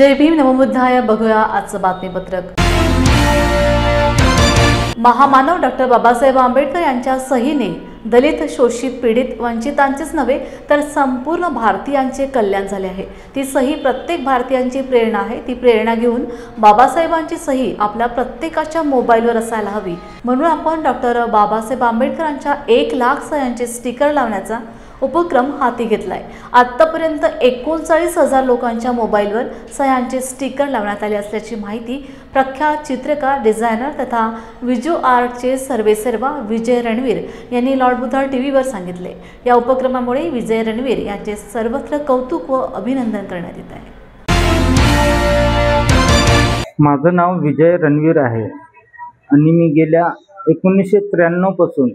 जय भीम नमोबुद्धाय। बघूया आजचं बातमीपत्रक। महामानव डॉक्टर बाबासाहेब आंबेडकर यांच्या सहीने दलित, शोषित, पीडित, वंचितांचेच नव्हे तर संपूर्ण भारतीयांचे कल्याण झाले आहे। ती सही प्रत्येक भारतीयांची प्रेरणा आहे। ती प्रेरणा घेऊन बाबासाहेबांची सही आपल्या प्रत्येकाच्या मोबाईलवर असायला हवी। म्हणून आपण डॉक्टर बाबासाहेब आंबेडकरांच्या 1 लाख सह्यांचे स्टिकर लावण्याचा उपक्रम हाती घेतलाय। आतापर्यंत 39,000 लोकांच्या मोबाईलवर सह्यांचे स्टिकर लावण्यात आले असल्याची माहिती प्रख्यात चित्रकार, डिझायनर तथा व्हिज्युअल आर्टचे सर्वेसर्वा विजय रणवीर यांनी लॉर्ड बुद्धा टीव्हीवर सांगितले। या उपक्रमामुळे विजय रणवीर यांचे सर्वत्र कौतुक व अभिनंदन करण्यात येत आहे। माझं नाव विजय रणवीर आहे आणि मी गेल्या 1993 पासून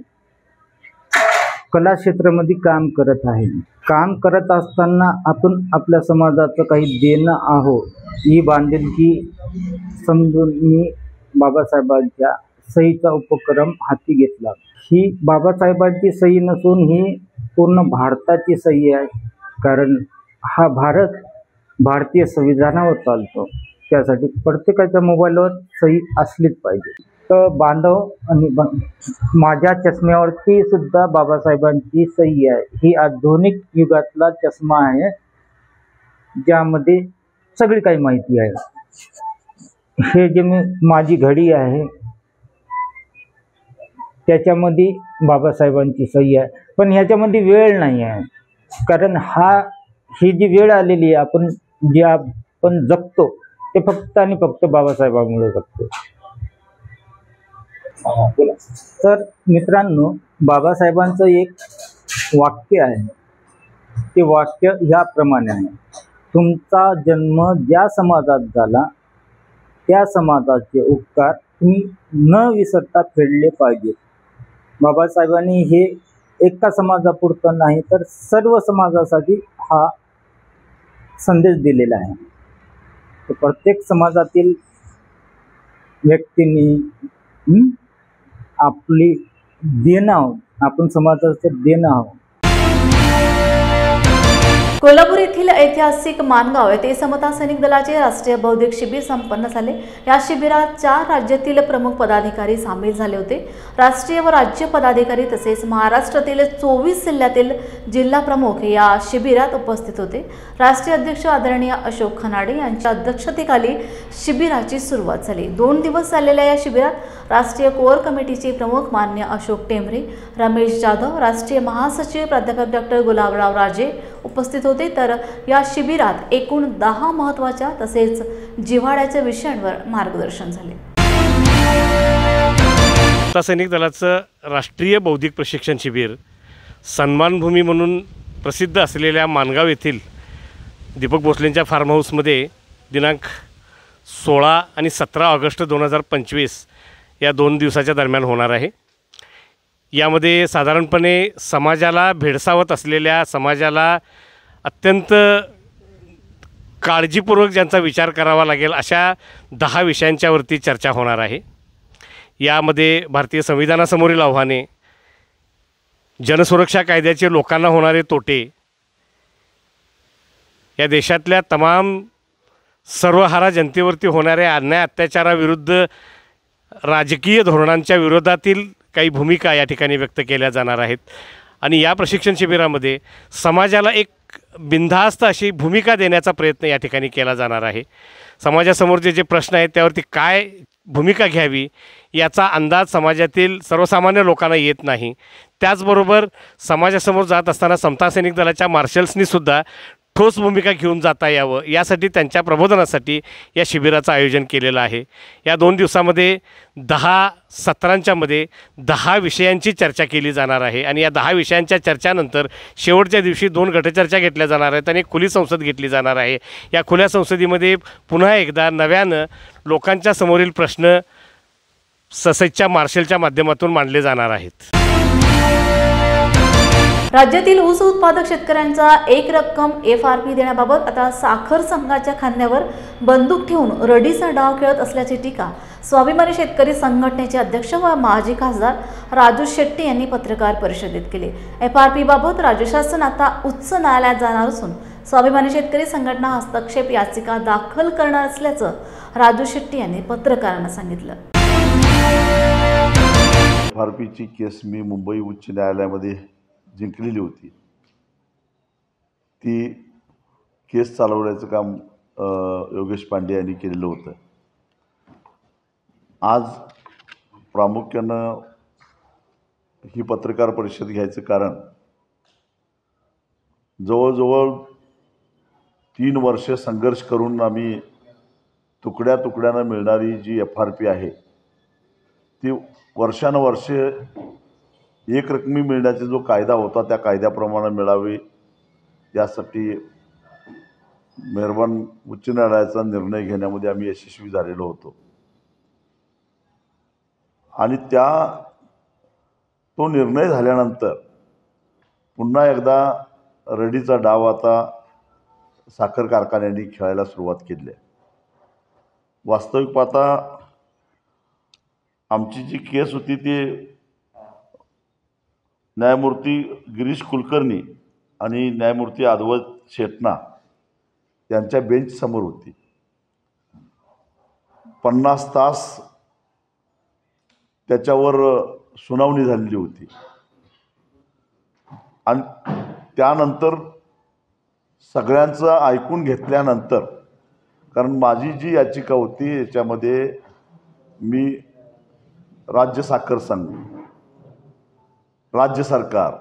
कला क्षेत्रामध्ये काम करत आहे। काम करत असताना आपण आपल्या समाजाचं काही देणं आहोत ही बांधिलकी समजून मी बाबासाहेबांच्या सहीचा उपक्रम हाती घेतला। ही बाबासाहेबांची सही नसून ही पूर्ण भारताची सही आहे, कारण हा भारत भारतीय संविधानावर चालतो। त्यासाठी प्रत्येकाच्या मोबाईलवर सही असलीच पाहिजे। तर बांधव आणि माझ्या चष्म्यावरती सुद्धा बाबासाहेबांची सही आहे। ही आधुनिक युगातला चष्मा आहे ज्यामध्ये सगळी काही माहिती आहे। हे जे माझी घडी आहे त्याच्यामध्ये बाबासाहेबांची सही आहे, पण ह्याच्यामध्ये वेळ नाही आहे, कारण ही जी वेळ आलेली आहे जे आपण जगतो ते फक्त आणि फक्त बाबासाहेबांमुळे जगतो। तर मित्रांनो, बाबासाहेबांचं एक वाक्य आहे, ते वाक्य ह्याप्रमाणे आहे, तुमचा जन्म ज्या समाजात झाला त्या समाजाचे उपकार तुम्ही न विसरता फेडले पाहिजेत। बाबासाहेबांनी हे एका समाजापुरतं नाही तर सर्व समाजासाठी हा संदेश दिलेला आहे। तर प्रत्येक समाजातील व्यक्तींनी आपली देणं आहोत, आपण समाजाचं देणं आहोत। कोल्हापूर येथील ऐतिहासिक मानगाव येथे समता सैनिक दलाचे राष्ट्रीय बौद्धिक शिबिर संपन्न झाले। या शिबिरात 4 राज्यातील प्रमुख पदाधिकारी सामील झाले होते। राष्ट्रीय व राज्य पदाधिकारी तसेच महाराष्ट्रातील 24 जिल्ह्यातील जिल्हा प्रमुख या शिबिरात उपस्थित होते। राष्ट्रीय अध्यक्ष आदरणीय अशोक खनाडे यांच्या अध्यक्षतेखाली शिबिराची सुरुवात झाली। 2 दिवस चाललेल्या या शिबिरात राष्ट्रीय कोर कमिटीचे प्रमुख मान्य अशोक टेंभरे, रमेश जाधव, राष्ट्रीय महासचिव प्राध्यापक डॉक्टर गुलाबराव राजे उपस्थित होते। तर या शिबिरात एकूण 10 महत्त्वाच्या तसेच जिव्हाळ्याच्या विषयांवर मार्गदर्शन झाले। समता सैनिक दलाचं राष्ट्रीय बौद्धिक प्रशिक्षण शिबिर सन्मानभूमी म्हणून प्रसिद्ध असलेल्या मानगाव येथील दीपक भोसलेंच्या फार्म हाऊसमध्ये दिनांक 16 आणि 17 ऑगस्ट 2025 या 2 दिवसाच्या दरम्यान होणार आहे। यामध्ये साधारणपणे समाजाला भेडसावत असलेल्या, समाजाला अत्यंत काळजीपूर्वक ज्यांचा विचार करावा लागेल अशा 10 विषयांच्यावरती चर्चा होणार आहे। यामध्ये भारतीय संविधानासमोरील आव्हाने, जनसुरक्षा कायद्याचे लोकांना होणारे तोटे, या देशातल्या तमाम सर्वहारा जनतेवरती होणाऱ्या अन्याय अत्याचाराविरुद्ध राजकीय धोरणांच्या विरोधातील काही भूमिका या ठिकाणी व्यक्त केल्या जाणार आहेत। आणि या प्रशिक्षण शिबिरामध्ये समाजाला एक बिनधास्त अशी भूमिका देण्याचा प्रयत्न या ठिकाणी केला जाणार आहे। समाजासमोरचे जे प्रश्न आहेत त्यावरती काय भूमिका घ्यावी याचा अंदाज समाजातील सर्वसामान्य लोकांना येत नाही। त्याचबरोबर समाजासमोर जात असताना समता सैनिक दलाच्या मार्शल्सनीसुद्धा ठोस भूमिका घेऊन जाता यावं यासाठी त्यांच्या प्रबोधनासाठी या शिबिराचं आयोजन केलेलं आहे। या 2 दिवसामध्ये 10 सत्रांच्यामध्ये 10 विषयांची चर्चा केली जाणार आहे आणि या 10 विषयांच्या चर्चानंतर शेवटच्या दिवशी 2 गटचर्चा घेतल्या जाणार आहेत आणि एक खुली संसद घेतली जाणार आहे। या खुल्या संसदेमध्ये पुन्हा एकदा नव्यानं लोकांच्या समोरील प्रश्न ससईच्या मार्शलच्या माध्यमातून मांडले जाणार आहेत। राज्यातील ऊस उत्पादक शेतकऱ्यांचा एक रक्कम FRP देण्याबाबत आता साखर संघाच्या खांद्यावर बंदूक ठेवून रडीचा डाव खेळत असल्याची टीका स्वाभिमानी शेतकरी संघटनेचे अध्यक्ष व माजी खासदार राजू शेट्टी यांनी पत्रकार परिषदेत केली। FRP बाबत राज्य शासन आता उच्च न्यायालयात जाणार असून स्वाभिमानी शेतकरी संघटना हस्तक्षेप याचिका दाखल करणार असल्याचं राजू शेट्टी यांनी पत्रकारांना सांगितलं. FRPची केस मी मुंबई उच्च न्यायालयामध्ये जिंकलेली होती. ती केस चालवण्याचं काम योगेश पांडे यांनी केलेलं होतं. आज प्रामुख्यानं ही पत्रकार परिषद घ्यायचं कारण जवळजवळ 3 वर्ष संघर्ष करून आम्ही तुकड्या तुकड्यानं मिळणारी जी FRP आहे ती वर्षानुवर्ष एक रकमी मिळण्याचा जो कायदा होता त्या कायद्याप्रमाणे मिळावी यासाठी मेहरबान उच्च न्यायालयाचा निर्णय घेण्यामध्ये आम्ही यशस्वी झालेलो होतो. आणि तो निर्णय झाल्यानंतर पुन्हा एकदा रडीचा डाव आता साखर कारखान्यांनी खेळायला सुरुवात केली आहे. वास्तविक पाहता आमची जी केस होती ती न्यायमूर्ती गिरीश कुलकर्णी आणि न्यायमूर्ती अद्वैत शेटना यांच्या बेंच समोर होती. 50 तास त्याच्यावर सुनावणी झालेली होती. आणि त्यानंतर सगळ्यांचं ऐकून घेतल्यानंतर, कारण माझी जी याचिका होती याच्यामध्ये मी राज्य साखर संघ, राज्य सरकार,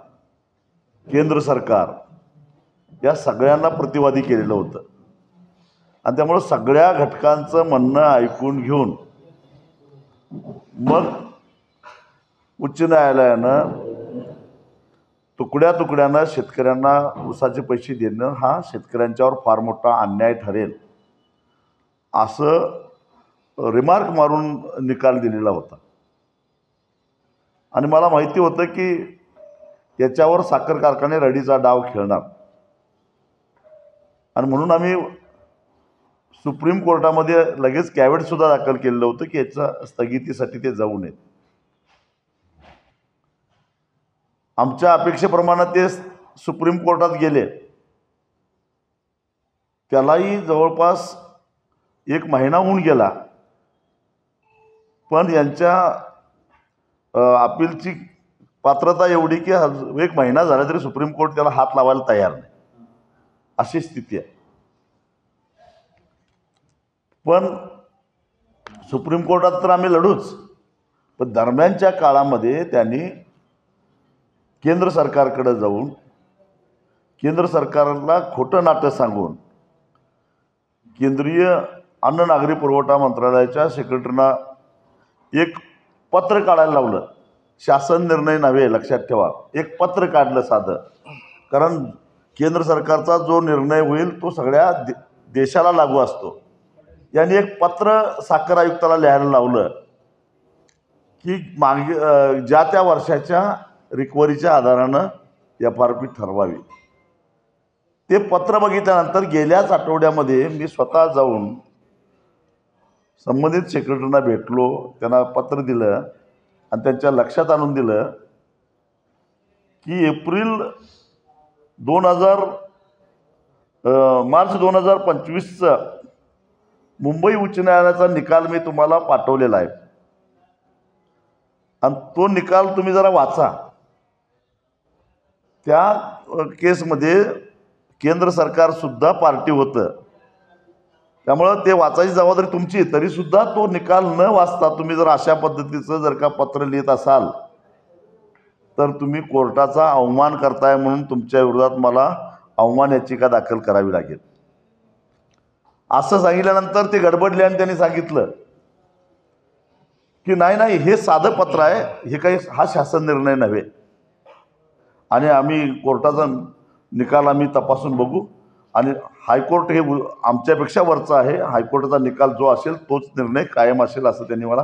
केंद्र सरकार या सगळ्यांना प्रतिवादी केलेलं होतं. आणि त्यामुळे सगळ्या घटकांचं म्हणणं ऐकून घेऊन मग उच्च न्यायालयानं तुकड्या तुकड्यानं शेतकऱ्यांना ऊसाचे पैसे देणं हा शेतकऱ्यांच्यावर फार मोठा अन्याय ठरेल असं रिमार्क मारून निकाल दिलेला होता. आणि मला माहिती होतं की याच्यावर साखर कारखाने रडीचा डाव खेळणार. आणि म्हणून आम्ही सुप्रीम कोर्टामध्ये लगेच कॅव्हेटसुद्धा दाखल केलेलं होतं की याच्या स्थगितीसाठी ते जाऊ नयेत. आमच्या अपेक्षेप्रमाणे ते सुप्रीम कोर्टात गेले. त्यालाही जवळपास 1 महिना होऊन गेला. पण यांच्या अपीलची पात्रता एवढी की 1 महिना झाला तरी सुप्रीम कोर्ट त्याला हात लावायला तयार नाही, अशी स्थिती आहे. पण सुप्रीम कोर्टात तर आम्ही लढूच, पण दरम्यानच्या काळामध्ये त्यांनी केंद्र सरकारकडे जाऊन केंद्र सरकारला खोटं नाटक सांगून केंद्रीय अन्न नागरी पुरवठा मंत्रालयाच्या सेक्रेटरीना एक पत्र काढायला लावलं. शासन निर्णय नव्हे, लक्षात ठेवा, एक पत्र काढलं साधं. कारण केंद्र सरकारचा जो निर्णय होईल तो सगळ्या देशाला लागू असतो. यांनी एक पत्र साखर आयुक्ताला लिहायला लावलं की मागे ज्या त्या वर्षाच्या रिकव्हरीच्या आधारानं FRP ठरवावी. ते पत्र बघितल्यानंतर गेल्याच आठवड्यामध्ये मी स्वतः जाऊन संबंधित सेक्रेटरीना भेटलो, त्यांना पत्र दिलं आणि त्यांच्या लक्षात आणून दिलं की मार्च 2025चा मुंबई उच्च न्यायालयाचा निकाल मी तुम्हाला पाठवलेला आहे आणि तो निकाल तुम्ही जरा वाचा. त्या केसमध्ये केंद्र सरकारसुद्धा पार्टी होतं, त्यामुळं ते वाचायची जबाबदारी तुमची. तरीसुद्धा तो निकाल न वाचता तुम्ही जर अशा पद्धतीचं जर का पत्र लिहित असाल तर तुम्ही कोर्टाचा अवमान करताय, म्हणून तुमच्या विरोधात मला अवमान याचिका दाखल करावी लागेल असं सांगितल्यानंतर ते गडबडले आणि त्यांनी सांगितलं की नाही हे साधं पत्र आहे, हे काही हा शासन निर्णय नव्हे आणि आम्ही कोर्टाचा निकाल आम्ही तपासून बघू आणि हायकोर्ट हे आमच्यापेक्षा वरचं आहे, हायकोर्टाचा निकाल जो असेल तोच निर्णय कायम असेल असं त्यांनी मला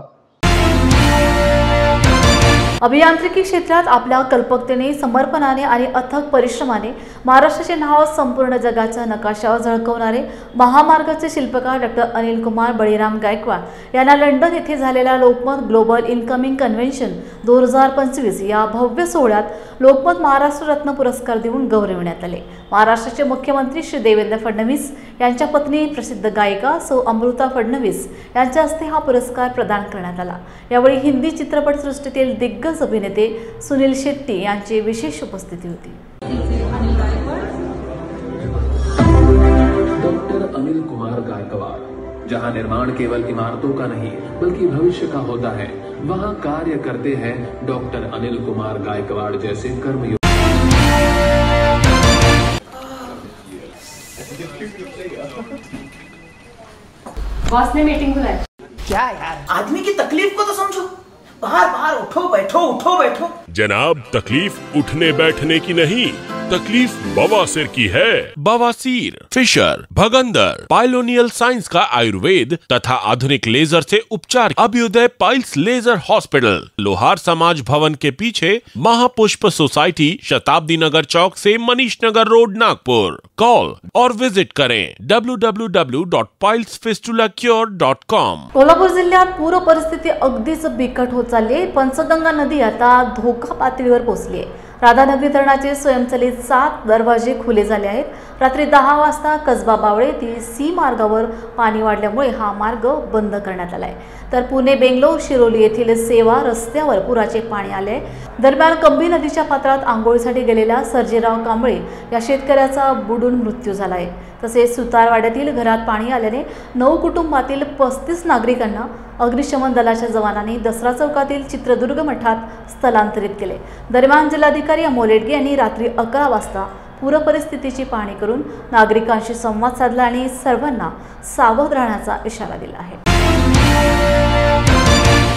अभियांत्रिकी क्षेत्रात आपल्या कल्पकतेने, समर्पणाने आणि अथक परिश्रमाने महाराष्ट्राचे नाव संपूर्ण जगाच्या नकाशावर झळकवणारे महामार्गाचे शिल्पकार डॉक्टर अनिल कुमार बळीराम गायकवाड यांना लंडन येथे झालेल्या लोकमत ग्लोबल इनकमिंग कन्व्हेन्शन 2025 या भव्य सोहळ्यात लोकमत महाराष्ट्र रत्न पुरस्कार देऊन गौरविण्यात आले। महाराष्ट्राचे मुख्यमंत्री श्री देवेंद्र फडणवीस यांच्या पत्नी प्रसिद्ध गायिका सौ अमृता फडणवीस यांच्या हस्ते हा पुरस्कार प्रदान करण्यात आला। यावेळी हिंदी चित्रपटसृष्टीतील दिग्गज अभिनेते सुनील शेट्टी यांची विशेष उपस्थिती होती। डॉक्टर अनिल कुमार गायकवाड़, जहां निर्माण केवल इमारतों का नहीं बल्कि भविष्य का होता है, वहां कार्य करते हैं डॉक्टर अनिल कुमार गायकवाड़ जैसे कर्मयोगी। बॉस ने मीटिंग बुलाई। क्या यार, आदमी की तकलीफ को तो समझो। बाहर बाहर उठो बैठो। जनाब, तकलीफ उठने बैठने की नहीं, तकलीफ बवासीर की है। बवासीर, फिशर, भगंदर, पाइलोनियल साइंस का आयुर्वेद तथा आधुनिक लेजर से उपचार। अभ्युदय पाइल्स लेजर हॉस्पिटल, लोहार समाज भवन के पीछे, महापुष्प सोसाइटी, शताब्दी नगर चौक से मनीष नगर रोड, नागपुर। कॉल और विजिट करें www.pilesfistulacure.com। कोल्हापूर जिल्ह्यात पूर परिस्थिती अगदीच बिकट होत चालली आहे। पंचगंगा नदी आता धोका पातळीवर पोहोचली आहे। राधानगरी धरणाचे स्वयंचलित 7 दरवाजे खुले झाले आहेत। रात्री 10 वाजता कसबा बावळे ते सी मार्गावर पाणी वाढल्यामुळे हा मार्ग बंद करण्यात आला आहे। तर पुणे बेंगलोर शिरोली येथील सेवा रस्त्यावर पुराचे पाणी आले। दरम्यान कंभी नदीच्या पात्रात आंघोळीसाठी गेलेल्या सर्जेराव कांबळे या शेतकऱ्याचा बुडून मृत्यू झाला आहे। तसेच सुतारवाड्यातील घरात पाणी आल्याने 9 कुटुंबातील 35 नागरिकांना अग्निशमन दलाच्या जवानांनी दसरा चौकातील चित्रदुर्ग मठात स्थलांतरित केले। दरम्यान जिल्हाधिकारी अमोल येडगे यांनी रात्री 11 वाजता पूरपरिस्थितीची पाहणी करून नागरिकांशी संवाद साधला आणि सर्वांना सावध राहण्याचा इशारा दिला आहे।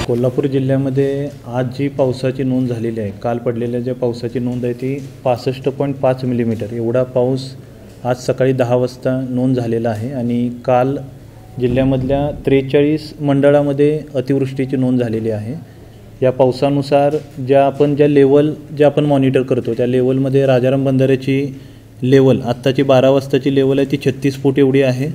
कोल्हापूर जिल्ह्यामध्ये आज जी पावसाची नोंद झालेली आहे, काल पडलेल्या ज्या पावसाची नोंद आहे ती 65.5 मिलीमीटर एवढा पाऊस आज सकाळी 10 वाजता नोंद झालेला आहे। आणि काल जिल्ह्यामधल्या 43 मंडळामध्ये अतिवृष्टीची नोंद झालेली आहे। या पावसानुसार ज्या आपण मॉनिटर करतो त्या लेवलमध्ये राजाराम बंधाऱ्याची लेवल आत्ताची 12 वाजताची लेवल आहे ती 36 फूट एवढी आहे।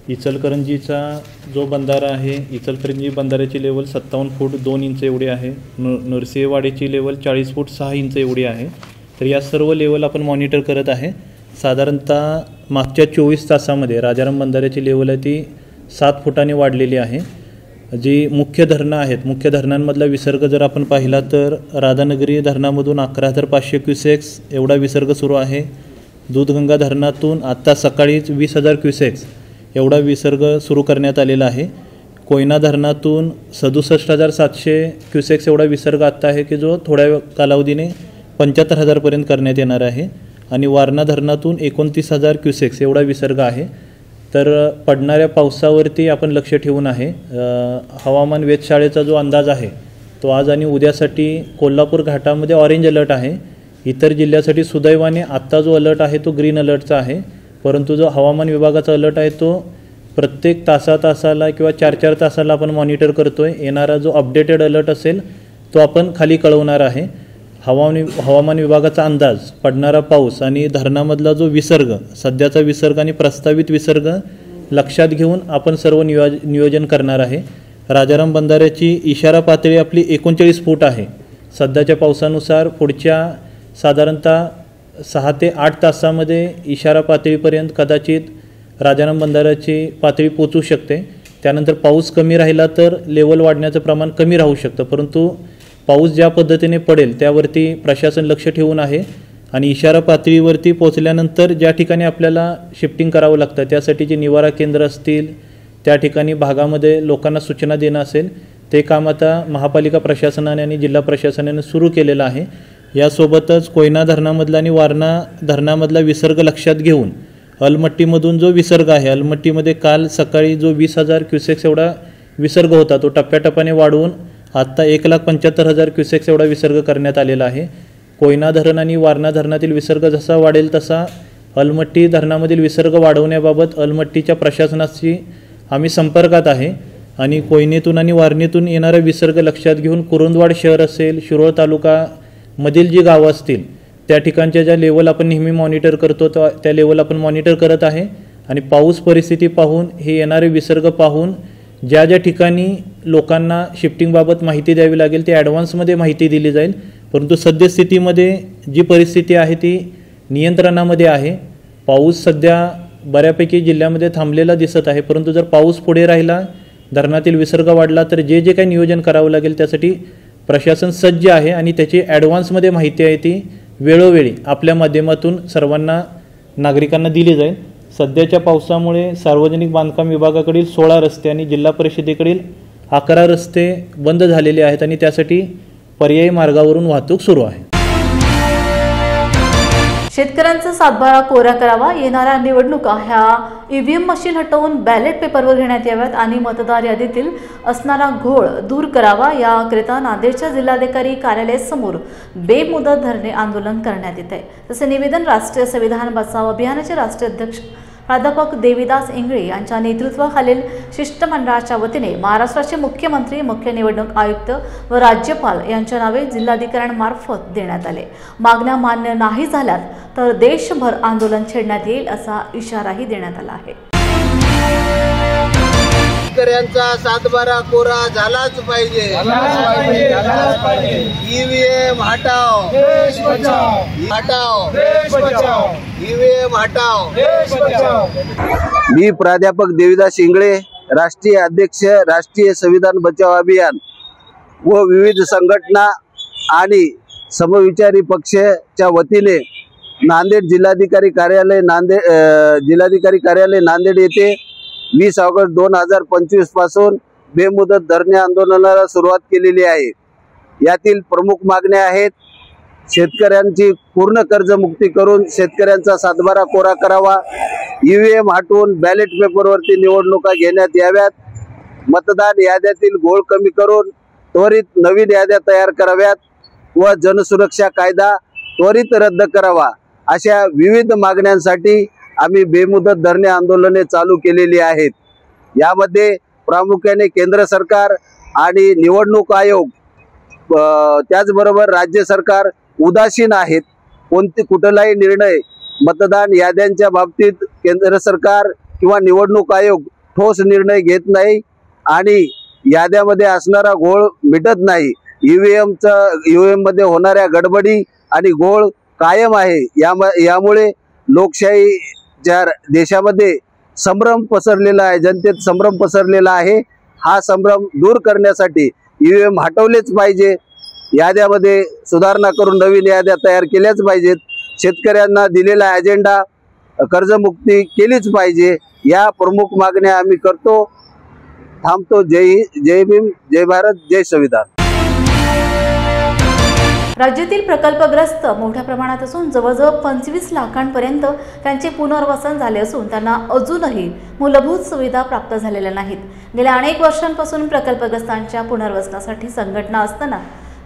इचलकरंजीचा जो बंधारा आहे, इचलकरंजी बंधाऱ्याची लेवल 57 फूट 2 इंच एवढी आहे। नरसिंहवाडीची लेवल 40 फूट 6 इंच एवढी आहे। तर या सर्व लेवल आपण मॉनिटर करत आहे। साधारणतः मागच्या 24 तासामध्ये राजाराम बंधाऱ्याची लेवल आहे ती 7 फुटांनी वाढलेली आहे। जी मुख्य धरणं आहेत, मुख्य धरणांमधला विसर्ग जर आपण पाहिला तर राधानगरी धरणामधून 11,500 क्युसेक्स एवढा विसर्ग सुरू आहे। दूधगंगा धरणातून आत्ता सकाळीच 20,000 क्युसेक्स एवढा विसर्ग सुरू करण्यात आलेला आहे। कोयना धरणातून 67,700 क्युसेक्स एवढा विसर्ग आत्ता आहे की जो थोड्या कालावधीने 75,000 पर्यंत करण्यात येणार आहे। आणि वारणा धरणातून 29,000 क्युसेक्स एवढा विसर्ग आहे। तर पडणाऱ्या पावसावरती आपण लक्ष ठेवून आहे। हवामान वेधशाळेचा जो अंदाज आहे तो आज आणि उद्यासाठी कोल्हापूर घाटामध्ये ऑरेंज अलर्ट आहे। इतर जिल्ह्यासाठी सुदैवाने आत्ता जो अलर्ट आहे तो ग्रीन अलर्टचा आहे, परंतु जो हवामान विभागाचा अलर्ट आहे तो प्रत्येक तासाला किंवा 4-4 तासाला आपण मॉनिटर करतो आहे। येणारा जो अपडेटेड अलर्ट असेल तो आपण खाली कळवणार आहे। हवामान विभागाचा अंदाज, पडणारा पाऊस आणि धरणामधला जो विसर्ग, सध्याचा विसर्ग आणि प्रस्तावित विसर्ग लक्षात घेऊन आपण सर्व नियोजन करणार आहे। राजाराम बंधाऱ्याची इशारा पातळी आपली 39 फूट आहे। सध्याच्या पावसानुसार पुढच्या साधारणतः 6 ते 8 तासामध्ये इशारा पातळीपर्यंत कदाचित राजाराम बंधाऱ्याची पातळी पोचू शकते। त्यानंतर पाऊस कमी राहिला तर लेवल वाढण्याचं प्रमाण कमी राहू शकतं, परंतु पाऊस ज्या पद्धतीने पडेल त्यावरती प्रशासन लक्ष ठेवून आहे। आणि इशारा पातळीवरती पोहोचल्यानंतर ज्या ठिकाणी आपल्याला शिफ्टिंग करावं लागतं त्यासाठी जे निवारा केंद्र असतील, त्या ठिकाणी भागामध्ये लोकांना सूचना देणं असेल, ते काम आता महापालिका प्रशासनाने आणि जिल्हा प्रशासनाने सुरू केलेलं आहे। यासोबतच कोयना धरणामधला आणि वारणा धरणामधला विसर्ग लक्षात घेऊन अलमट्टीमधून जो विसर्ग आहे, अलमट्टीमध्ये काल सकाळी जो 20,000 क्युसेक्स एवढा विसर्ग होता तो टप्प्याटप्प्याने वाढवून आत्ता 1,75,000 क्युसेक्स एवढा विसर्ग करण्यात आलेला आहे। कोयना धरण आणि वारणा धरणातील विसर्ग जसा वाढेल तसा अलमट्टी धरणामधील विसर्ग वाढवण्याबाबत अलमट्टीच्या प्रशासनाशी आम्ही संपर्कात आहे। आणि कोयनेतून आणि वारणेतून येणारा विसर्ग लक्षात घेऊन कुरुंदवाड शहर असेल, शिरोळ तालुकामधील जी गावं असतील त्या ठिकाणच्या ज्या लेवल आपण नेहमी मॉनिटर करतो त्या लेवल आपण मॉनिटर करत आहे. आणि पाऊस परिस्थिती पाहून, हे येणारे विसर्ग पाहून ज्या ज्या ठिकाणी लोकांना शिफ्टिंगबाबत माहिती द्यावी लागेल ती ॲडव्हान्समध्ये माहिती दिली जाईल. परंतु सद्यस्थितीमध्ये जी परिस्थिती आहे ती नियंत्रणामध्ये आहे. पाऊस सध्या बऱ्यापैकी जिल्ह्यामध्ये थांबलेला दिसत आहे. परंतु जर पाऊस पुढे राहिला, धरणातील विसर्ग वाढला तर जे जे काही नियोजन करावं लागेल त्यासाठी प्रशासन सज्ज आहे आणि त्याची ॲडव्हान्समध्ये माहिती आहे ती वेळोवेळी आपल्या माध्यमातून सर्वांना नागरिकांना दिली जाईल. सध्याच्या पावसामुळे सार्वजनिक बांधकाम विभागाकडील 16 रस्ते आणि जिल्हा परिषदेकडील 11 रस्ते बंद झालेले आहेत आणि त्यासाठी पर्यायी मार्गावरून वाहतूक सुरू आहे. शेतकऱ्यांचा सातबारा कोरा करावा, येणाऱ्या निवडणुका ह्या EVM मशीन हटवून बॅलेट पेपरवर घेण्यात याव्यात आणि मतदार यादीतील असणारा घोळ दूर करावा, याकरिता नांदेडच्या जिल्हाधिकारी कार्यालयासमोर बेमुदत धरणे आंदोलन करण्यात येत आहे. तसे निवेदन राष्ट्रीय संविधान बचाव अभियानाचे राष्ट्रीय अध्यक्ष प्राध्यापक देविदास इंगळे यांच्या नेतृत्वाखालील शिष्टमंडळाच्या वतीने महाराष्ट्राचे मुख्यमंत्री, मुख्य निवडणूक आयुक्त व राज्यपाल यांच्या नावे जिल्हाधिकाऱ्यांमार्फत देण्यात आले. मागण्या मान्य नाही झाल्यात तर देशभर आंदोलन छेडण्यात येईल असा इशाराही देण्यात आला आहे. शेतकऱ्यांचा सातबारा कोरा झालाच पाहिजे. EVM हटाओ, हटाओ, EVM हटाओ. मी प्राध्यापक देविदास इंगळे, राष्ट्रीय अध्यक्ष, राष्ट्रीय संविधान बचाव अभियान व विविध संघटना आणि समविचारी पक्षाच्या वतीने नांदेड जिल्हाधिकारी कार्यालय नांदेड येथे 20 ऑगस्ट 2025 पासून बेमुदत धरणे आंदोलनाला सुरुवात केलेली आहे. यातील प्रमुख मागण्या आहेत: शेतकऱ्यांची पूर्ण कर्जमुक्ती करून शेतकऱ्यांचा सातबारा कोरा करावा, EVM हटवून बॅलेट पेपरवरती निवडणुका घेण्यात याव्यात, मतदान याद्यातील घोळ कमी करून त्वरित नवीन याद्या तयार कराव्यात व जनसुरक्षा कायदा त्वरित रद्द करावा. अशा विविध मागण्यांसाठी आम्ही बेमुदत धरणे आंदोलने चालू केलेली आहेत. यामध्ये प्रामुख्याने केंद्र सरकार आणि निवडणूक आयोग, त्याचबरोबर राज्य सरकार उदासीन आहेत. कुठलाही निर्णय मतदान याद्यांच्या बाबतीत केंद्र सरकार किंवा निवडणूक आयोग ठोस निर्णय घेत नाही आणि याद्यामध्ये असणारा घोळ मिटत नाही. EVM मध्ये होणाऱ्या गडबडी आणि घोळ कायम आहे. यामुळे लोकशाहीच्या देशामध्ये संभ्रम पसरलेला आहे, जनतेत संभ्रम पसरलेला आहे. हा संभ्रम दूर करण्यासाठी EVM हटवलेच पाहिजे, याद्यामध्ये सुधारणा करून नवीन याद्या तयार केल्याच पाहिजेत, शेतकऱ्यांना दिलेला अजेंडा कर्जमुक्ती केलीच पाहिजे. या प्रमुख मागण्या आम्ही करतो. थांबतो. जय भीम, जय भारत, जय संविधान. राज्यातील प्रकल्पग्रस्त मोठ्या प्रमाणात असून जवळजवळ 25 लाखांपर्यंत त्यांचे पुनर्वसन झाले असून त्यांना अजूनही मूलभूत सुविधा प्राप्त झालेल्या नाहीत. गेल्या अनेक वर्षांपासून प्रकल्पग्रस्तांच्या पुनर्वसनासाठी संघटना असताना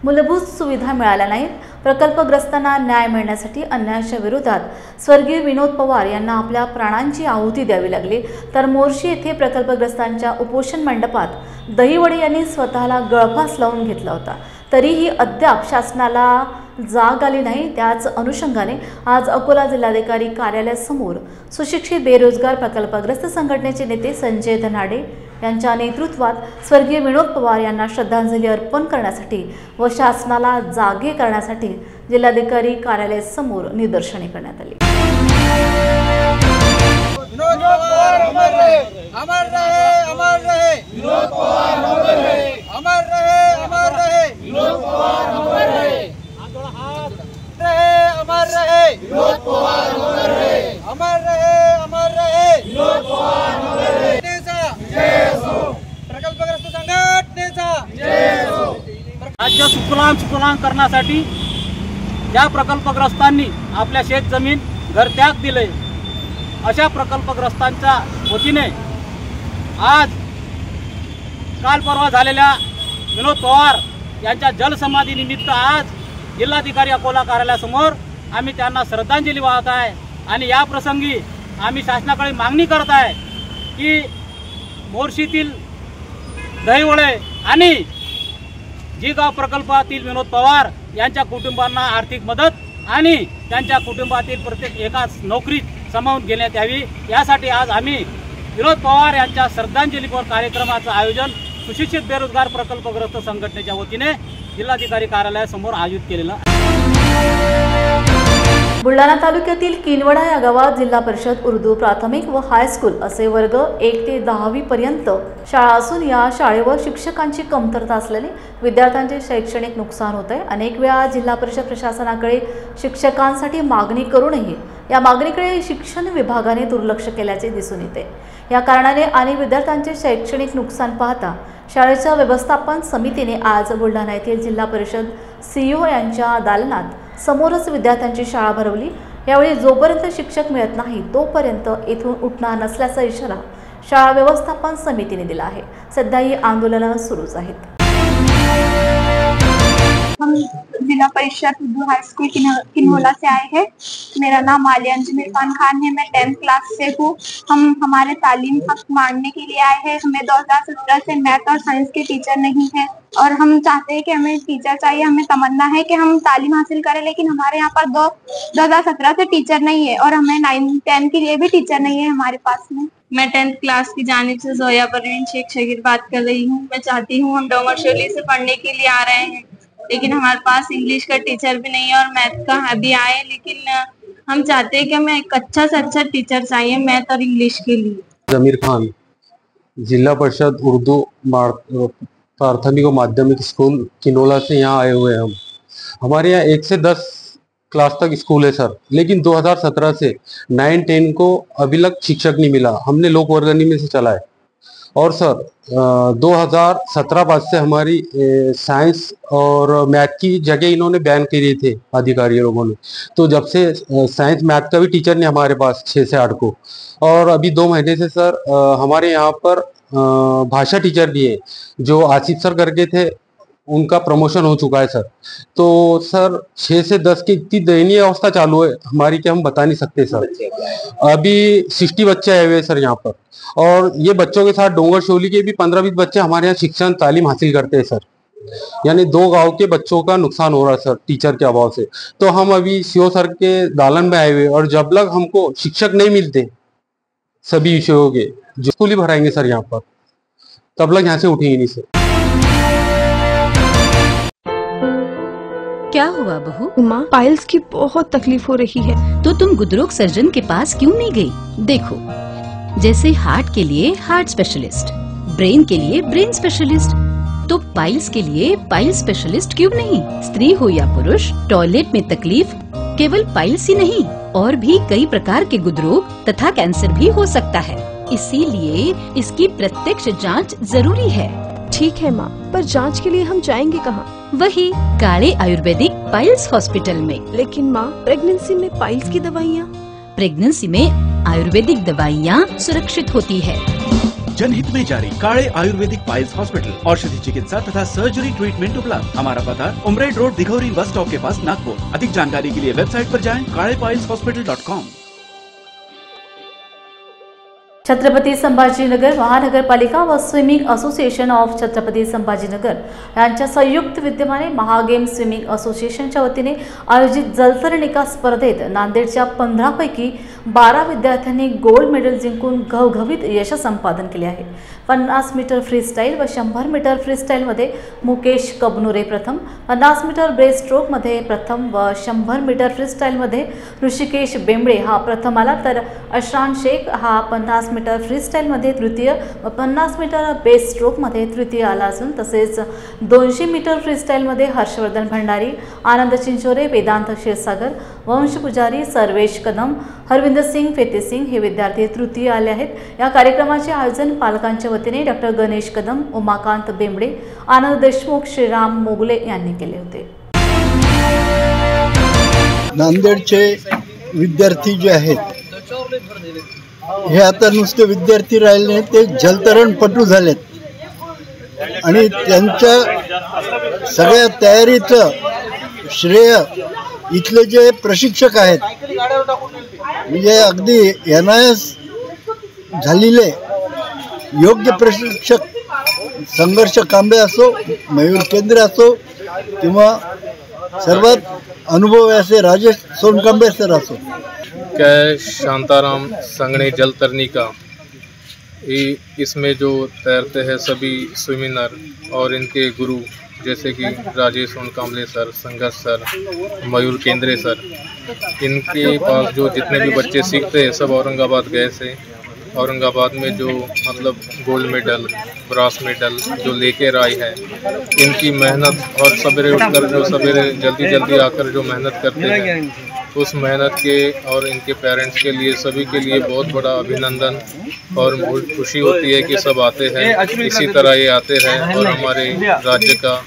मूलभूत सुविधा मिळाल्या नाहीत. प्रकल्पग्रस्तांना न्याय मिळण्यासाठी अन्यायाच्या विरोधात स्वर्गीय विनोद पवार यांना आपल्या प्राणांची आहुती द्यावी लागली. तर मोर्शी येथे प्रकल्पग्रस्तांच्या उपोषण मंडपात दहिवडे यांनी स्वतःला गळफास लावून घेतला होता. तरीही अद्याप शासनाला जाग आली नाही. त्याच अनुषंगाने आज अकोला जिल्हाधिकारी कार्यालयासमोर सुशिक्षित बेरोजगार प्रकल्पग्रस्त संघटनेचे नेते संजय धनाडे यांच्या नेतृत्वात स्वर्गीय विनोद पवार यांना श्रद्धांजली अर्पण करण्यासाठी व शासनाला जागे करण्यासाठी जिल्हाधिकारी कार्यालयासमोर निदर्शने करण्यात आली. विनोद पवार अमर रहे, अमर रहे, अमर रहे. विनोद पवार अमर रहे, अमर रहे, अमर रहे. विनोद पवार अमर रहे, अमर रहे. विनोद पवार अमर रहे, अमर रहे, अमर रहे. विनोद पवार अमर रहे. जय असो. प्रकल्पग्रस्त संघटनेचा जय असो. राज्य सुफलाम करण्यासाठी ज्या प्रकल्पग्रस्तांनी आपल्या शेत जमीन घरत्याग दिले अशा प्रकल्पग्रस्तांच्या वतीने आज काल परवा झालेल्या विनोद पवार यांच्या जलसमाधीनिमित्त आज जिल्हाधिकारी अकोला कार्यालयासमोर आम्ही त्यांना श्रद्धांजली वाहत आहे. आणि या प्रसंगी आम्ही शासनाकडे मागणी करत आहे की मोर्शीतील दहिवळे आणि जी-गाव प्रकल्पातील विनोद पवार यांच्या कुटुंबांना आर्थिक मदत आणि त्यांच्या कुटुंबातील प्रत्येक एकाच नोकरीत सामावून घेण्यात यावी, यासाठी आज आम्ही विनोद पवार यांच्या श्रद्धांजलीपर कार्यक्रमाचं आयोजन सुशिक्षित बेरोजगार प्रकल्पग्रस्त संघटनेच्या वतीने जिल्हाधिकारी कार्यालयासमोर आयोजित केलेलं आहे. बुलढाणा तालुक्यातील किनवडा या गावात जिल्हा परिषद उर्दू प्राथमिक व हायस्कूल असे वर्ग 1 ते 10वी पर्यंत शाळा असून या शाळेवर शिक्षकांची कमतरता असल्याने विद्यार्थ्यांचे शैक्षणिक नुकसान होत आहे. अनेक वेळा जिल्हा परिषद प्रशासनाकडे शिक्षकांसाठी मागणी करूनही या मागणीकडे शिक्षण विभागाने दुर्लक्ष केल्याचे दिसून येते. या कारणाने आणि विद्यार्थ्यांचे शैक्षणिक नुकसान पाहता शाळेच्या व्यवस्थापन समितीने आज बुलढाणा येथील जिल्हा परिषद CEO यांच्या दालनात समोरच विद्यार्थ्यांची शाळा भरवली. यावेळी जोपर्यंत शिक्षक मिळत नाही तोपर्यंत येथून उठणार नसल्याचा इशारा शाळा व्यवस्थापन समितीने दिला आहे. सध्या ही आंदोलनं सुरूच आहेत. हम जिला परिषद उर्दू हाई स्कूल किन्होला से आए हैं। मेरा नाम आलिया अंजुम इरफान खान है। मैं 10th क्लास से हूँ। हम हमारे तालीम हक मांगने के लिए आए हैं। हमें 2017 से मैथ और साइंस के टीचर नहीं है और हम चाहते हैं कि हमें टीचर चाहिए। हमें तमन्ना है कि हम तालीम हासिल करें, लेकिन हमारे यहाँ पर 2017 से टीचर नहीं है और हमें 9, 10 के लिए भी टीचर नहीं है हमारे पास में। मैं 10th क्लास की जानिब से जोया परवीन शेख शकीर बात कर रही हूँ। मैं चाहती हूँ, हम डोंगरशोली से पढ़ने के लिए आ रहे हैं, लेकिन हमारे पास इंग्लिश का टीचर भी नहीं है और मैथ का अभी आए, लेकिन हम चाहते हैं कि हमें एक अच्छा से अच्छा टीचर चाहिए मैथ और इंग्लिश के लिए। जमीर खान, जिला परिषद उर्दू प्राथमिक और माध्यमिक स्कूल किनोला से यहाँ आए हुए हैं हम। हमारे यहाँ 1 से 10 क्लास तक स्कूल है सर, लेकिन 2017 से 9, 10 को अभी तक शिक्षक नहीं मिला। हमने लोक वर्गनी में से चला है और सर 2017 बाद से हमारी साइंस और मैथ की जगह इन्होंने बैन करी थे अधिकारी लोगों ने। तो जब से साइंस मैथ का भी टीचर नहीं हमारे पास 6 से 8 को, और अभी 2 महीने से सर हमारे यहाँ पर भाषा टीचर भी है जो आसिफ सर करके थे, उनका प्रमोशन हो चुका है सर। तो सर 6 से 10 की इतनी दयनीय अवस्था चालू है हमारी कि हम बता नहीं सकते सर। अभी 60 बच्चे आए हुए हैं सर यहाँ पर, और ये बच्चों के साथ डोंगरशोली के भी 15-20 बच्चे हमारे यहाँ शिक्षण तालीम हासिल करते हैं सर। यानी 2 गांव के बच्चों का नुकसान हो रहा है सर टीचर के अभाव से। तो हम अभी सीओ सर के दालन में आए हुए, और जब तक हमको शिक्षक नहीं मिलते सभी विषयों के, जो स्कूल ही भराएंगे सर यहाँ पर, तब तक यहाँ से उठेंगे नहीं सर। क्या हुआ बहू? माँ, पाइल्स की बहुत तकलीफ हो रही है। तो तुम गुदरोग सर्जन के पास क्यों नहीं गई? देखो, जैसे हार्ट के लिए हार्ट स्पेशलिस्ट, ब्रेन के लिए ब्रेन स्पेशलिस्ट, तो पाइल्स के लिए पाइल स्पेशलिस्ट क्यों नहीं? स्त्री हो या पुरुष, टॉयलेट में तकलीफ केवल पाइल्स ही नहीं, और भी कई प्रकार के गुदरोग तथा कैंसर भी हो सकता है। इसीलिए इसकी प्रत्यक्ष जांच जरूरी है। ठीक है माँ, पर जांच के लिए हम जाएंगे कहाँ? वही काले आयुर्वेदिक पाइल्स हॉस्पिटल में। लेकिन माँ, प्रेगनेंसी में पाइल्स की दवाइयाँ? प्रेगनेंसी में आयुर्वेदिक दवाइयाँ सुरक्षित होती है। जनहित में जारी काले आयुर्वेदिक पाइल्स हॉस्पिटल, औषधि चिकित्सा तथा सर्जरी ट्रीटमेंट उपलब्ध। हमारा पता उमरेड रोड, दिघौरी बस स्टॉप के पास, नागपुर। अधिक जानकारी के लिए वेबसाइट पर जाएं kalepileshospital.com। छत्रपती संभाजीनगर महानगरपालिका व swimming association of Chhatrapati Sambhajinagar यांच्या संयुक्त विद्यमाने महागेम स्विमिंग असोसिएशनच्या वतीने आयोजित जलतरणिका स्पर्धेत नांदेडच्या 15 पैकी 12 विद्यार्थ्यांनी गोल्ड मेडल जिंकून घवघवीत यश संपादन केले आहे। 50 मीटर फ्रीस्टाईल व 100 मीटर फ्रीस्टाईलमध्ये मुकेश कबनुरे प्रथम, 50 मीटर ब्रेस्ट स्ट्रोकमध्ये प्रथम व 100 मीटर फ्रीस्टाईलमध्ये ऋषिकेश बेंबळे हा प्रथम आला, तर अशरान शेख हा 50 मीटर फ्रीस्टाईलमध्ये तृतीय व 50 मीटर बेस्ट स्ट्रोकमध्ये तृतीय आला असून, तसेच 200 मीटर फ्रीस्टाईलमध्ये हर्षवर्धन भंडारी, आनंद चिंचोरे, वेदांत क्षीरसागर, वंश पुजारी, सर्वेश कदम, हरविंदर सिंग, फेते सिंग हे विद्यार्थी तृतीय आले आहेत। या कार्यक्रमाचे आयोजन पालकांच्या वतीने डॉक्टर गणेश कदम, उमाकांत बेंबडे, आनंद देशमुख, श्रीराम मोगले यांनी केले होते। नांदेडचे विद्यार्थी जे आहेत हे आता नुसते विद्यार्थी राहिले, ते जलतरणपटू झालेत आणि त्यांच्या सगळ्या तयारीचं श्रेय इथले जे प्रशिक्षक आहेत, म्हणजे अगदी NIS झालेले योग्य प्रशिक्षक संघर्ष कांबळे असो, मयूर केंद्रे असो किंवा सर्वात अनुभवी असे राजेश सोनकांबळे सर असो। क्या शांताराम संगने जल तरनी का इसमें जो तैरते हैं सभी स्विमिनर और इनके गुरु जैसे कि राजेश सोनकांबळे सर, संघर्ष सर, मयूर केंद्रे सर, इनके पास जो जितने भी बच्चे सीखते हैं सब औरंगाबाद गए से औरंगाबाद में जो मतलब गोल्ड मेडल, ब्रास मेडल जो लेकर आई है, इनकी मेहनत और सवेरे उठकर जो सवेरे जल्दी आकर जो मेहनत करते हैं उस मेहनत के और इनके पेरेंट्स के लिए सभी के लिए बहुत बड़ा अभिनंदन और बहुत खुशी होती है कि सब आते हैं, इसी तरह ये आते हैं और हमारे राज्य का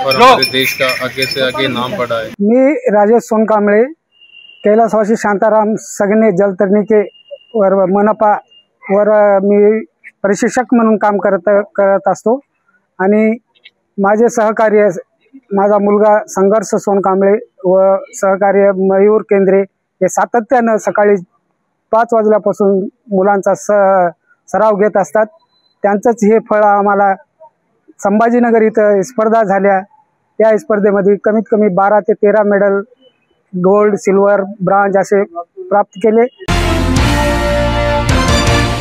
और हमारे देश का आगे से आगे नाम बढ़ाए। मी राजेश सोनकांबळे, कैलासवासी शांताराम सगने जलतरणी के वर मनपा वर मी प्रशिक्षक म्हणून काम करत असतो आणि माझे सहकार्य माझा मुलगा संघर्ष सोनकांबळे व सहकार्य मयूर केंद्रे हे सातत्यानं सकाळी 5 वाजल्यापासून मुलांचा सराव घेत असतात। त्यांचंच हे फळ आम्हाला संभाजीनगर इथं स्पर्धा झाल्या, त्या स्पर्धेमध्ये कमीत कमी 12 ते 13 मेडल गोल्ड, सिल्वर, ब्रॉन्झ असे प्राप्त केले।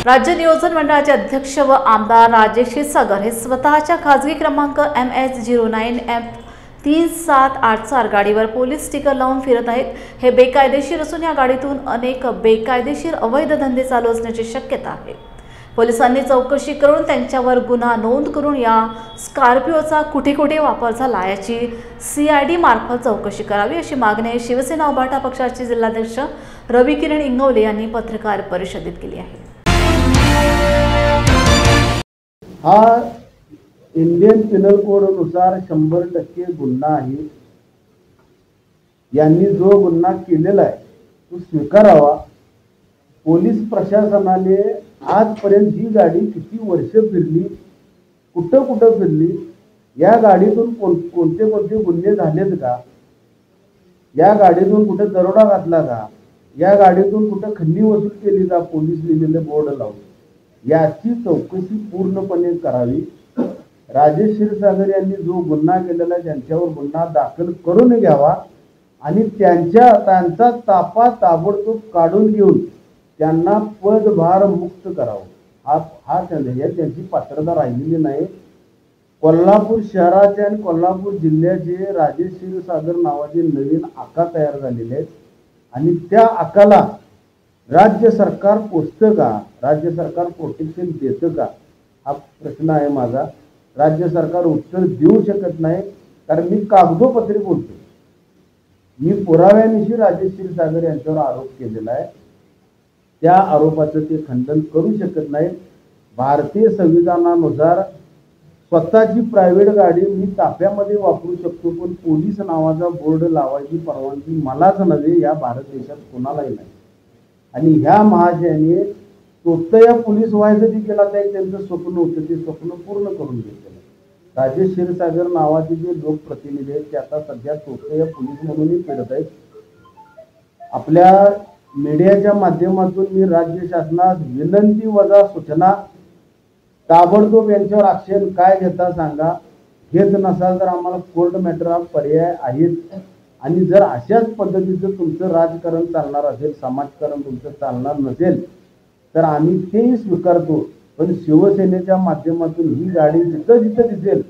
राज्य नियोजन मंडळाचे अध्यक्ष व आमदार राजेश क्षीरसागर हे स्वतःच्या खाजगी क्रमांक MS09F3784 गाडीवर पोलीस स्टिकर लावून फिरत आहेत। हे बेकायदेशीर असून या गाडीतून अनेक बेकायदेशीर अवैध धंदे चालू असण्याची शक्यता आहे। पोलिसांनी चौकशी करून त्यांच्यावर गुन्हा नोंद करून या स्कॉर्पिओचा कुठे वापर झाला याची CID मार्फत चौकशी करावी अशी मागणी शिवसेना उभाटा पक्षाचे जिल्हाध्यक्ष रवी किरण इंगवले यांनी पत्रकार परिषदेत केली आहे। हा इंडियन पिनल कोडनुसार 100% गुन्हा आहे। यांनी जो गुन्हा केलेला आहे तो स्वीकारावा। पोलीस प्रशासनाने आजपर्यंत ही गाडी किती वर्ष फिरली, कुठं फिरली, या गाडीतून कोणते गुन्हे झालेत का, या गाडीतून कुठे दरोडा घातला का, या गाडीतून कुठं खंडणी वसूल केली का, पोलीस लिहिलेले बोर्ड लावून याची चौकशी पूर्णपणे करावी। राजेश क्षीरसागर यांनी जो गुन्हा केलेला त्यांच्यावर गुन्हा दाखल करून घ्यावा आणि त्यांचा ताफा ताबडतोब काढून घेऊन त्यांना पदभार मुक्त करावं। हा त्यांची पात्रता राहिलेली नाही। कोल्हापूर शहराचे आणि कोल्हापूर जिल्ह्याचे राजेश क्षीरसागर नावाचे नवीन आका तयार झालेले आहेत आणि त्या आकाला राज्य सरकार पोचतं का, राज्य सरकार प्रोटेक्शन देतं का, हा प्रश्न आहे माझा। राज्य सरकार उत्तर देऊ शकत नाही कारण मी कागदोपत्री बोलतो। मी पुराव्यानिशी राजेश क्षीरसागर यांच्यावर आरोप केलेला आहे, त्या आरोपाचं ते खंडन करू शकत नाही। भारतीय संविधानानुसार स्वतःची प्रायव्हेट गाडी मी ताफ्यामध्ये वापरू शकतो, पण पोलीस नावाचा बोर्ड लावायची परवानगी मलाच नव्हे, या भारत देशात कोणालाही नाही। आणि ह्या महाशयाने तोतया पोलीस व्हायचं देखील आता एक त्यांचं स्वप्न होतं, ते स्वप्न पूर्ण करून घेतलं। राजेश क्षीरसागर नावाचे जे लोकप्रतिनिधी आहेत ते आता सध्या तोतया पोलीस म्हणूनही फिरत आहेत। आपल्या मीडियाच्या माध्यमातून मी राज्य शासनास विनंती वजा सूचना, ताबडतोब यांच्यावर ॲक्शन काय घेता सांगा। घेत नसाल तर आम्हाला कोर्ट मॅटर हा पर्याय आहेत आणि जर अशाच पद्धतीचं तुमचं राजकारण चालणार असेल, समाजकारण तुमचं चालणार नसेल तर आम्ही तेही स्वीकारतो। पण शिवसेनेच्या माध्यमातून ही गाडी जिथं दिसेल,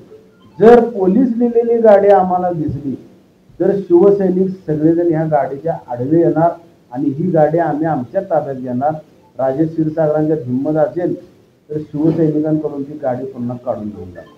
जर पोलीस लिहिलेली गाडी आम्हाला दिसली तर शिवसैनिक सगळेजण ह्या गाडीच्या आडवे येणार आणि ही गाडी आम्ही आमच्या ताब्यात घेणार। राजेश क्षीरसागरांच्या हिंमत असेल तर शिवसैनिकांकडून ती गाडी पुन्हा काढून घेऊन जाणार।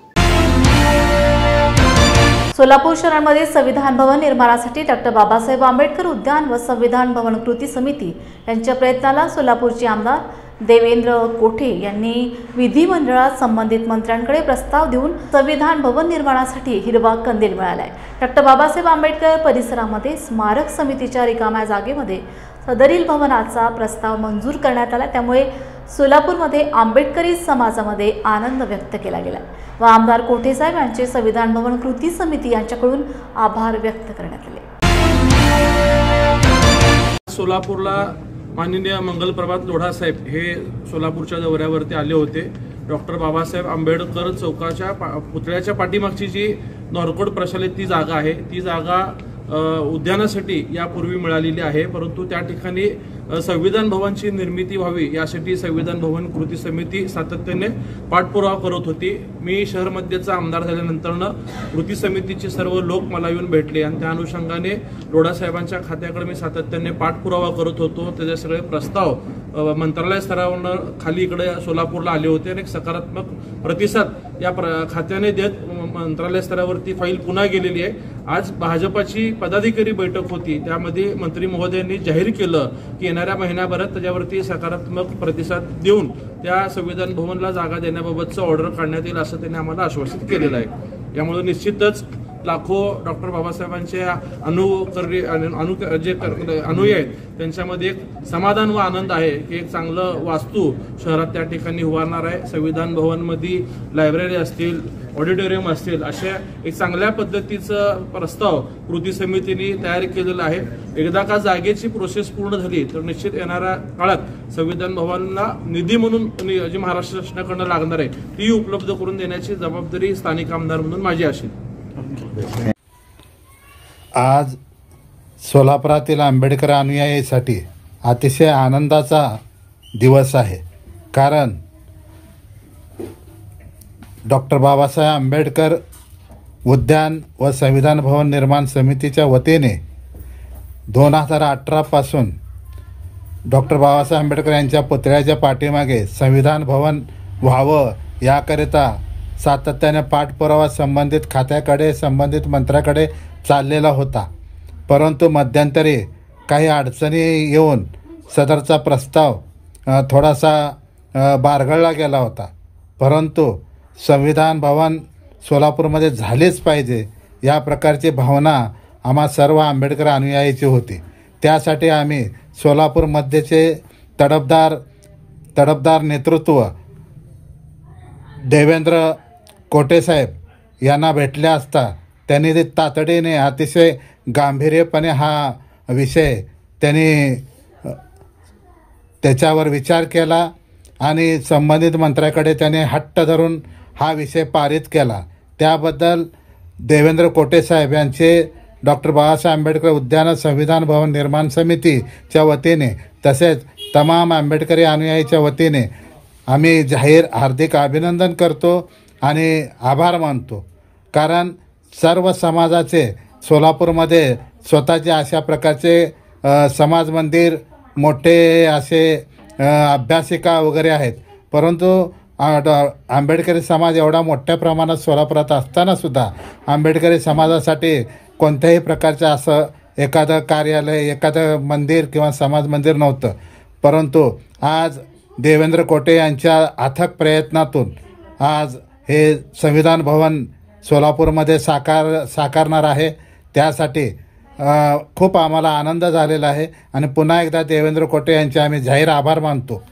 सोलापूर शहरामध्ये संविधान भवन निर्माणासाठी डॉक्टर बाबासाहेब आंबेडकर उद्यान व संविधान भवन कृती समिती यांच्या प्रयत्नाला सोलापूरचे आमदार देवेंद्र कोठे यांनी विधिमंडळात संबंधित मंत्र्यांकडे प्रस्ताव देऊन संविधान भवन निर्माणासाठी हिरवा कंदील मिळाला आहे। डॉक्टर बाबासाहेब आंबेडकर परिसरामध्ये स्मारक समितीच्या रिकाम्या जागेमध्ये सदरील भवनाचा प्रस्ताव मंजूर करण्यात आला, त्यामुळे सोलापूरमध्ये आंबेडकरी समाजामध्ये आनंद व्यक्त केला गेला व आमदार कोठे साहेब यांचे संविधान भवन कृती समिती यांच्याकडून आभार व्यक्त करण्यात आले। सोलापूरला माननीय मंगलप्रभात लोढा साहेब हे सोलापूरच्या दौऱ्यावरती आले होते। डॉक्टर बाबासाहेब आंबेडकर चौकाच्या पुतळ्याच्या पाठीमागची जी नॉर्कोड प्रशालेत ती जागा आहे, ती जागा उद्यानासाठी यापूर्वी मिळालेली आहे, परंतु त्या ठिकाणी संविधान भवनची निर्मिती व्हावी यासाठी संविधान भवन कृती समिती सातत्याने पाठपुरावा करत होती. मी शहर मध्येचा आमदार झाल्यानंतरनं कृती समितीचे सर्व लोक मला येऊन भेटले आणि त्या अनुषंगाने लोढा साहेबांच्या खात्याकडे मी सातत्याने पाठपुरावा करत होतो. त्याचे सगळे प्रस्ताव मंत्रालय स्तरावरून खाली इकडे सोलापूरला आले होते आणि एक सकारात्मक प्रतिसाद या खात्याने देत मंत्रालय स्तरावरती फाईल पुन्हा गेलेली आहे. आज भाजपाची पदाधिकारी बैठक होती, त्यामध्ये मंत्री महोदयांनी जाहीर केलं की येणाऱ्या महिन्याभरात त्याच्यावरती सकारात्मक प्रतिसाद देऊन त्या संविधान भवनला जागा देण्याबाबतचं ऑर्डर काढण्यात येईल असं त्यांनी आम्हाला आश्वासित केलेलं आहे. यामुळे निश्चितच लाखो डॉक्टर बाबासाहेबांचे अनुयायी आहेत त्यांच्यामध्ये एक समाधान व आनंद आहे की एक चांगलं वास्तू शहरात त्या ठिकाणी उभारणार आहे. संविधान भवनमध्ये लायब्ररी असतील, ऑडिटोरियम असतील, अशा एक चांगल्या पद्धतीचं प्रस्ताव कृती समितीने तयार केलेला आहे. एकदा का जागेची प्रोसेस पूर्ण झाली तर निश्चित येणाऱ्या काळात संविधान भवनला निधी म्हणून जी महाराष्ट्र शासनाकडून लागणार आहे ती उपलब्ध करून देण्याची जबाबदारी स्थानिक आमदार म्हणून माझी असेल. आज सोलापुरातील आंबेडकर अनुयायीसाठी अतिशय आनंदाचा दिवस आहे, कारण डॉक्टर बाबासाहेब आंबेडकर उद्यान व संविधान भवन निर्माण समितीच्या वतीने 2018 पासून डॉक्टर बाबासाहेब आंबेडकर यांच्या पुतळ्याच्या पाठीमागे संविधान भवन व्हावं याकरिता सातत्याने पाठपुरावा संबंधित खात्याकडे, संबंधित मंत्र्याकडे चाललेला होता. परंतु मध्यंतरी काही अडचणी येऊन सदरचा प्रस्ताव थोडासा बारगळला गेला होता. परंतु संविधान भवन सोलापूरमध्ये झालेच पाहिजे या प्रकारची भावना आम्हा सर्व आंबेडकर अनुयायीची होती. त्यासाठी आम्ही सोलापूरमध्येचे तडफदार नेतृत्व देवेंद्र कोटेसाहेब यांना भेटले असता त्यांनी ते तातडीने अतिशय गांभीर्यपणे हा विषय त्यांनी त्याच्यावर विचार केला आणि संबंधित मंत्र्याकडे त्याने हट्ट धरून हा विषय पारित केला. त्याबद्दल देवेंद्र कोटेसाहेब यांचे डॉक्टर बाबासाहेब आंबेडकर उद्यान संविधान भवन निर्माण समितीच्या वतीने तसेच तमाम आंबेडकरी अनुयायीच्या वतीने आम्ही जाहीर हार्दिक अभिनंदन करतो आणि आभार मानतो. कारण सर्व समाजाचे सोलापूरमध्ये स्वतःचे अशा प्रकारचे समाज मंदिर, मोठे असे अभ्यासिका वगैरे आहेत, परंतु आंबेडकरी समाज एवढा मोठ्या प्रमाणात सोलापुरात असतानासुद्धा आंबेडकरी समाजासाठी कोणत्याही प्रकारचं असं एखादं कार्यालय, एखादं मंदिर किंवा समाज मंदिर नव्हतं. परंतु आज देवेंद्र कोटे यांच्या अथक प्रयत्नातून आज हे संविधान भवन सोलापूरमध्ये साकारणार आहे. त्यासाठी खूप आम्हाला आनंद झालेला आहे आणि पुन्हा एकदा देवेंद्र कोटे यांचे आम्ही जाहीर आभार मानतो.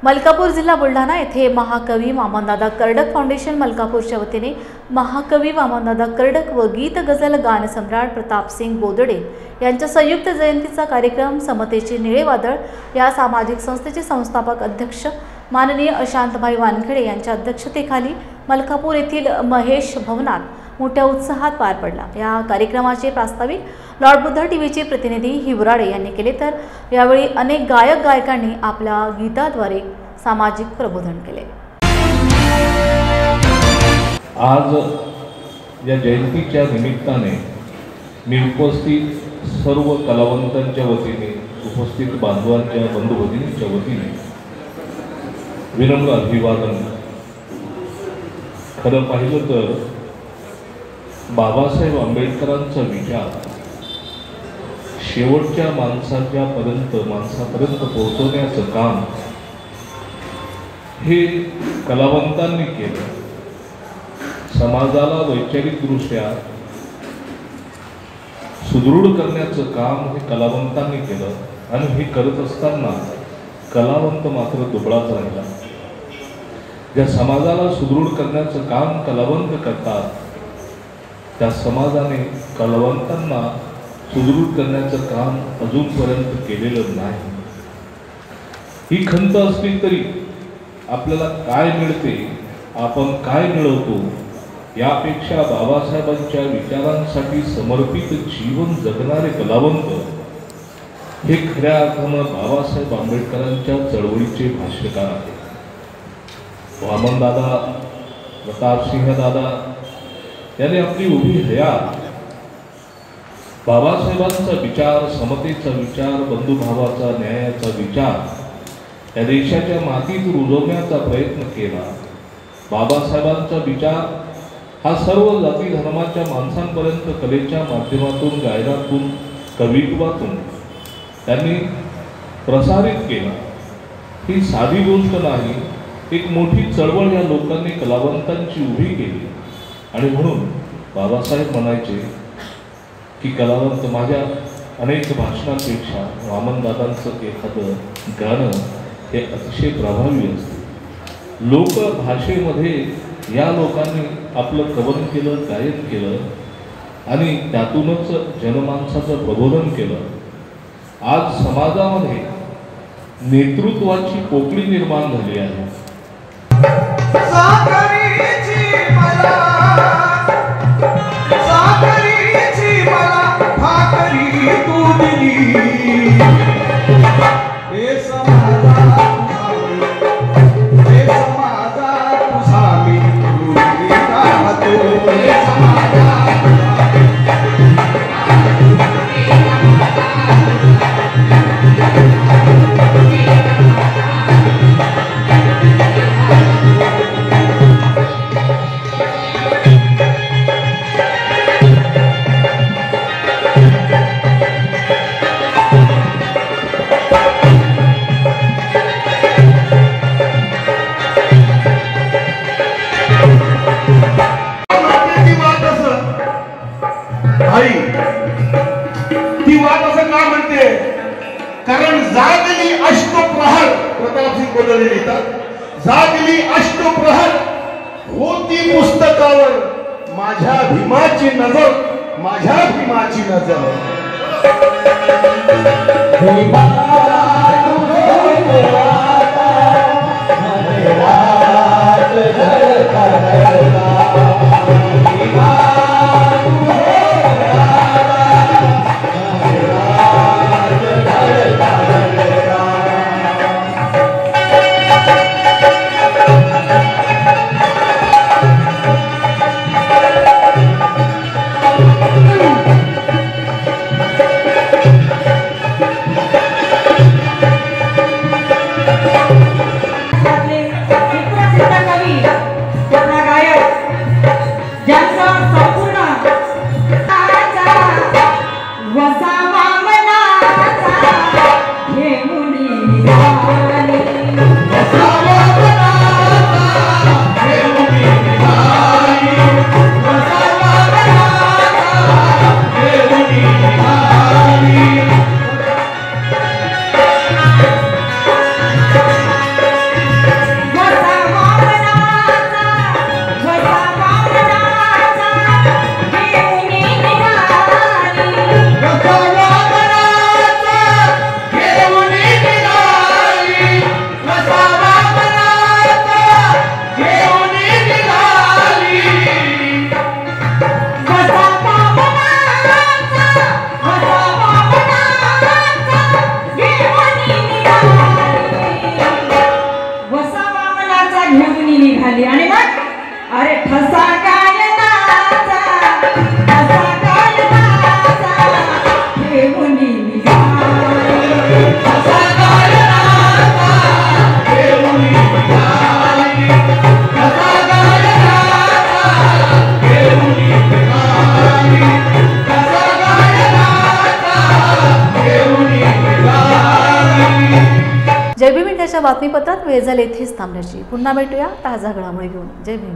मलकापूर जिल्हा बुलढाणा येथे महाकवी वामनदादा कर्डक फाउंडेशन मलकापूरच्या वतीने महाकवी वामनदादा कर्डक व गीत गझल गान सम्राट प्रतापसिंग बोदडे यांच्या संयुक्त जयंतीचा कार्यक्रम समतेचे निळे वादळ या सामाजिक संस्थेचे संस्थापक अध्यक्ष माननीय अशांतभाई वानखेडे यांच्या अध्यक्षतेखाली मलकापूर येथील महेश भवनात मोठ्या उत्साहात पार पडला. या कार्यक्रमाचे प्रास्ताविक लॉर्ड बुद्ध टीव्हीचे प्रतिनिधी हिवराडे यांनी केले, तर यावेळी अनेक गायक गायकांनी आपल्या गीताद्वारे सामाजिक प्रबोधन केले. आज या जयंतीच्या निमित्ताने मी उपस्थित सर्व कलावंतांच्या वतीने, उपस्थित बांधवांच्या, बंधू भगिनींच्या वतीने विनम्र अभिवादन. खरं पाहिलं तर बाबासाहेब आंबेडकरांचा विचार शेवटच्या माणसापर्यंत पोहोचवण्याचं काम हे कलावंतांनी केलं. समाजाला वैचारिकदृष्ट्या सुदृढ करण्याचं काम हे कलावंतांनी केलं आणि हे करत असताना कलावंत मात्र दुबळाच राहिला. ज्या समाजाला सुदृढ करण्याचं काम कलावंत करतात त्या समाजाने कलावंतांना सुदृढ करण्याचं काम अजूनपर्यंत केलेलं नाही. ही खंत असली तरी आपल्याला काय मिळते, आपण काय मिळवतो, यापेक्षा बाबासाहेबांच्या विचारांसाठी समर्पित जीवन जगणारे कलावंत हे खऱ्या अर्थानं बाबासाहेब आंबेडकरांच्या चळवळीचे भाष्यकार आहेत। वामनदादा, प्रतापसिंहदादा यांनी आपली उभी हयात बाबासाहेबांचा विचार, समतेचा विचार, बंधुभावाचा, न्यायाचा विचार या देशाच्या मातीत रुजवण्याचा प्रयत्न केला। बाबासाहेबांचा विचार हा सर्व जाती धर्माच्या माणसांपर्यंत कलेच्या माध्यमातून, गायनातून, कवित्वातून त्यांनी प्रसारित केला। ही साधी गोष्ट नाही, एक मोठी चळवळ या लोकांनी, कलावंतांची उभी केली। आणि म्हणून बाबासाहेब म्हणायचे की कलावंत माझ्या अनेक भाषणांपेक्षा वामनदादांचं एखादं गाणं हे अतिशय प्रभावी असते। लोकभाषेमध्ये या लोकांनी आपलं कवन केलं, गायन केलं आणि त्यातूनच जनमानसाचं प्रबोधन केलं। आज समाजामध्ये नेतृत्वाची पोकळी निर्माण झाली आहे। ती वाट असं का म्हणते? कारण जागली अष्टप्रहर, प्रतापसिंह कोल्हे लिहितात, जागली अष्टप्रहर होती पुस्तकावर माझ्या भीमाची नजर, माझ्या भीमाची नजर। जय भीम इंडियाच्या बातमीपत्रात वेळ झाली इथेच थांबण्याची। पुन्हा भेटूया ताजा घडामोडी घेऊन। जय भीम।